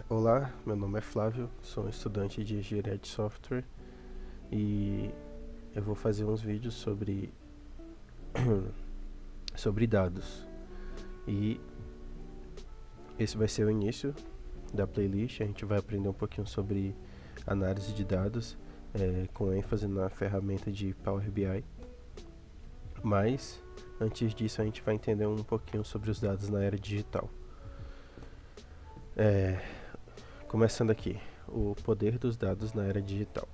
Olá, meu nome é Flávio, sou um estudante de engenharia de software e eu vou fazer uns vídeos sobre dados. E esse vai ser o início da playlist. A gente vai aprender um pouquinho sobre análise de dados, com ênfase na ferramenta de Power BI. Mas antes disso, a gente vai entender um pouquinho sobre os dados na era digital. Começando aqui, o poder dos dados na era digital.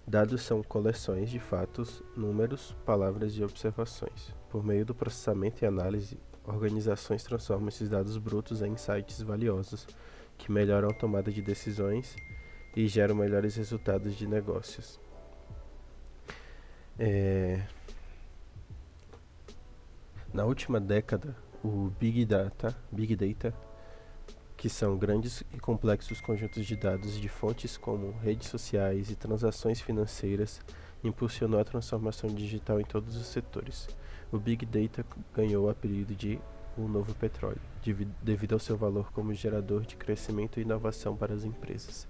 Dados são coleções de fatos, números, palavras e observações. Por meio do processamento e análise, organizações transformam esses dados brutos em insights valiosos, que melhoram a tomada de decisões e geram melhores resultados de negócios. Na última década, o Big Data, que são grandes e complexos conjuntos de dados de fontes como redes sociais e transações financeiras, impulsionou a transformação digital em todos os setores. O Big Data ganhou o apelido de o novo petróleo, devido ao seu valor como gerador de crescimento e inovação para as empresas.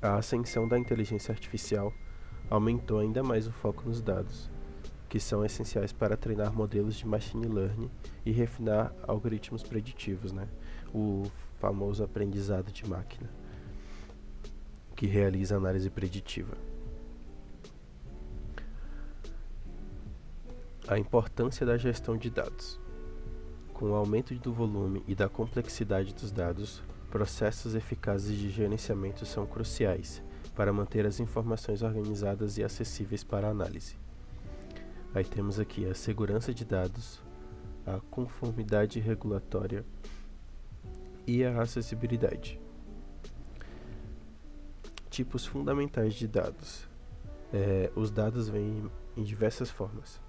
A ascensão da inteligência artificial aumentou ainda mais o foco nos dados, que são essenciais para treinar modelos de machine learning e refinar algoritmos preditivos, o famoso aprendizado de máquina, que realiza análise preditiva. A importância da gestão de dados. Com o aumento do volume e da complexidade dos dados, processos eficazes de gerenciamento são cruciais para manter as informações organizadas e acessíveis para análise. Aí temos aqui a segurança de dados, a conformidade regulatória e a acessibilidade. Tipos fundamentais de dados. Os dados vêm em diversas formas,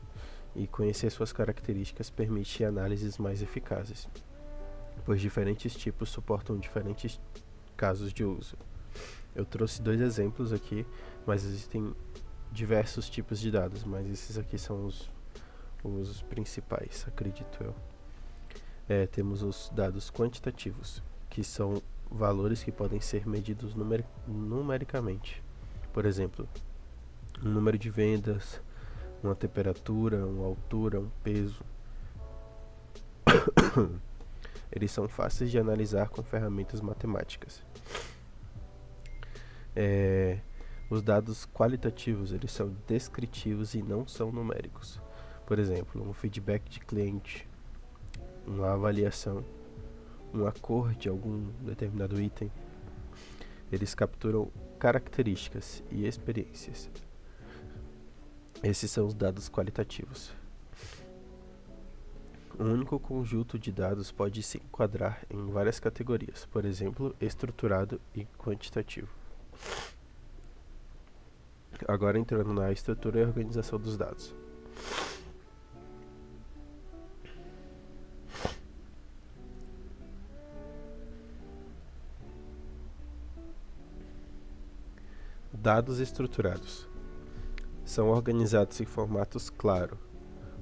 e conhecer suas características permite análises mais eficazes, pois diferentes tipos suportam diferentes casos de uso. Eu trouxe 2 exemplos aqui, mas existem diversos tipos de dados, mas esses aqui são os principais, acredito eu. Temos os dados quantitativos, que são valores que podem ser medidos numericamente. Por exemplo, um número de vendas, uma temperatura, uma altura, um peso. Eles são fáceis de analisar com ferramentas matemáticas. Os dados qualitativos, eles são descritivos e não são numéricos. Por exemplo, um feedback de cliente, uma avaliação, uma cor de algum determinado item. Eles capturam características e experiências. Esses são os dados qualitativos. Um único conjunto de dados pode se enquadrar em várias categorias, por exemplo, estruturado e quantitativo. Agora entrando na estrutura e organização dos dados. Dados estruturados são organizados em formatos claros,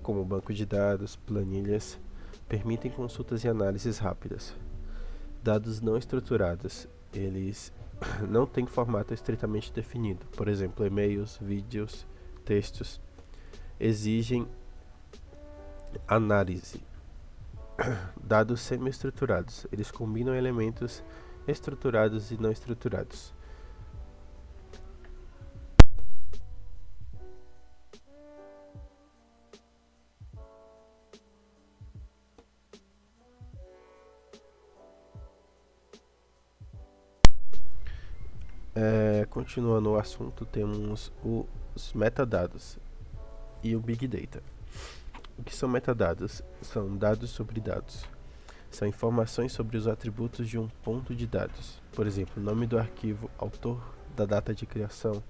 como banco de dados, planilhas, permitem consultas e análises rápidas. Dados não estruturados, eles não têm formato estritamente definido. Por exemplo, e-mails, vídeos, textos, exigem análise. Dados semi-estruturados, eles combinam elementos estruturados e não estruturados. Continuando o assunto, temos os metadados e o Big Data. O que são metadados? São dados sobre dados. São informações sobre os atributos de um ponto de dados. Por exemplo, nome do arquivo, autor da data de criação.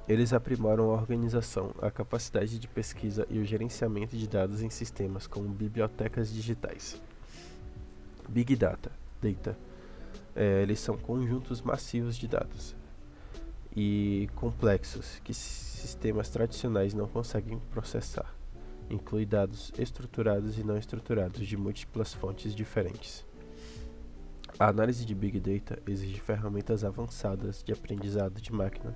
Eles aprimoram a organização, a capacidade de pesquisa e o gerenciamento de dados em sistemas como bibliotecas digitais. Big Data. Eles são conjuntos massivos de dados e complexos que sistemas tradicionais não conseguem processar. Inclui dados estruturados e não estruturados de múltiplas fontes diferentes. A análise de Big Data exige ferramentas avançadas de aprendizado de máquina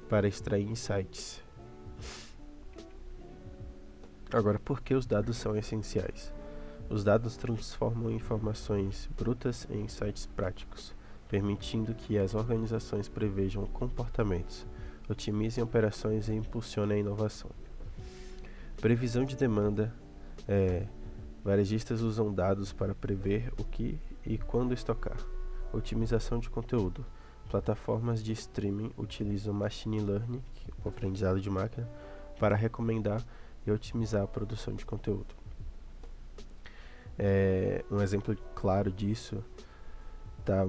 para extrair insights. Agora, por que os dados são essenciais? Os dados transformam informações brutas em insights práticos, permitindo que as organizações prevejam comportamentos, otimizem operações e impulsionem a inovação. Previsão de demanda. Varejistas usam dados para prever o que e quando estocar. Otimização de conteúdo. Plataformas de streaming utilizam machine learning, o aprendizado de máquina, para recomendar e otimizar a produção de conteúdo. Um exemplo claro disso está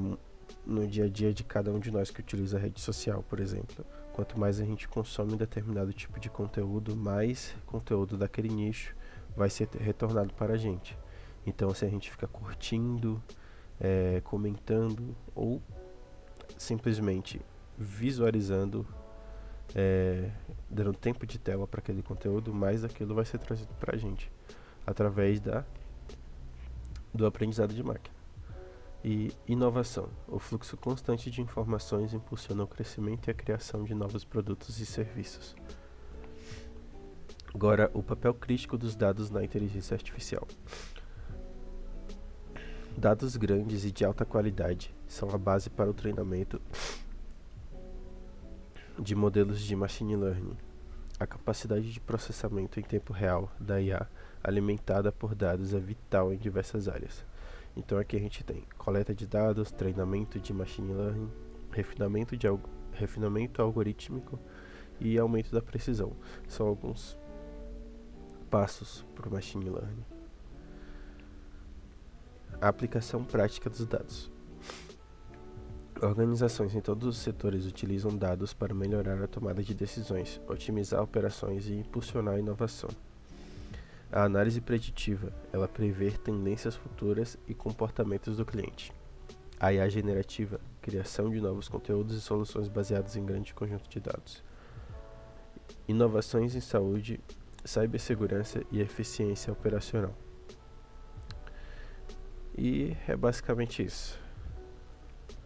no dia a dia de cada um de nós que utiliza a rede social, por exemplo. Quanto mais a gente consome um determinado tipo de conteúdo, mais conteúdo daquele nicho vai ser retornado para a gente. Então, se a gente fica curtindo, comentando ou simplesmente visualizando, dando tempo de tela para aquele conteúdo, mais aquilo vai ser trazido para a gente através do aprendizado de máquina. E inovação. O fluxo constante de informações impulsiona o crescimento e a criação de novos produtos e serviços. Agora, o papel crítico dos dados na inteligência artificial. Dados grandes e de alta qualidade são a base para o treinamento de modelos de machine learning. A capacidade de processamento em tempo real da IA alimentada por dados é vital em diversas áreas. Então aqui a gente tem coleta de dados, treinamento de machine learning, refinamento algorítmico e aumento da precisão. São alguns passos para o machine learning. A aplicação prática dos dados. Organizações em todos os setores utilizam dados para melhorar a tomada de decisões, otimizar operações e impulsionar a inovação. A análise preditiva, ela prevê tendências futuras e comportamentos do cliente. A IA generativa, criação de novos conteúdos e soluções baseadas em grande conjunto de dados. Inovações em saúde, cibersegurança e eficiência operacional. E é basicamente isso.